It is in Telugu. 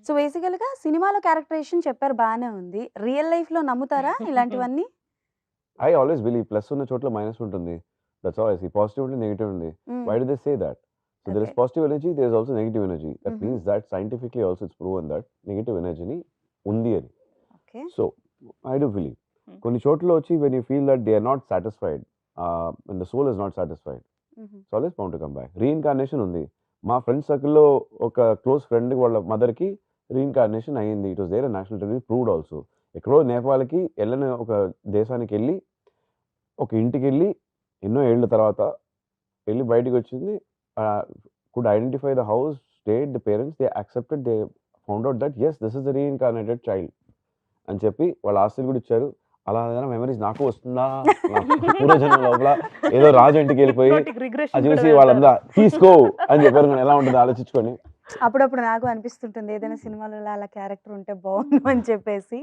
సో బేసికల్‌గా సినిమాలో క్యారెక్టరైజేషన్ చెప్పారు బానే ఉంది. రియల్ లైఫ్‌లో నమ్ముతారా ఇలాంటివన్నీ? ఐ ఆల్వేస్ బిలీవ్ ప్లస్ ఉన్న చోట్ల మైనస్ ఉంటుంది. That's all I see. Positive ఉంటే నెగెటివ్ ఉంది. Hmm. Why do they say that? So there okay. Is positive energy, there is also negative energy. That హుహు. Means that scientifically also it's proven that negative ఎనర్జీని ఉంది అని. Okay. So I do believe. Hmm. కొన్ని చోట్ల వచ్చి when you feel that they are not satisfied, when the soul is not satisfied, హుహు. It's always bound to come back. Reincarnation ఉంది. మా ఫ్రెండ్ సర్కిల్‌లో ఒక క్లోజ్ ఫ్రెండ్ వాళ్ళ మదర్‌కి రీఇన్కార్నేషన్ అయింది. It was there in national television proved also. ఎక్కడో నేపాల్‌కి ఎళ్ళని ఒక దేశానికెళ్ళి, ఒక ఇంటికెళ్ళి ఎన్నో ఏళ్ల తర్వాత ఎళ్లి బయటికొచ్చింది. Could identify the house, stayed, the parents they accepted, they found out that yes this is the reincarnated child అని చెప్పి వాళ్ళ ఆస్తులు కూడా ఇచ్చారు. అలా ఏదైనా మెమరీస్ నాకు వస్తుందా? నా పూర్వజన్మ లోపల ఏదో రాజు ఇంటికెళ్ళిపోయి నోటికి రిగ్రెషన్ అది కూడా చూసి పెడతారు. వాళ్ళందా తీసుకో అని చెప్పారు. ఎలా ఉంటదో ఆలోచించుకోండి. అప్పుడప్పుడు నాకు అనిపిస్తుంటుంది ఏదైనా సినిమాలలో అలా క్యారెక్టర్ ఉంటే బావుండు అని చెప్పేసి.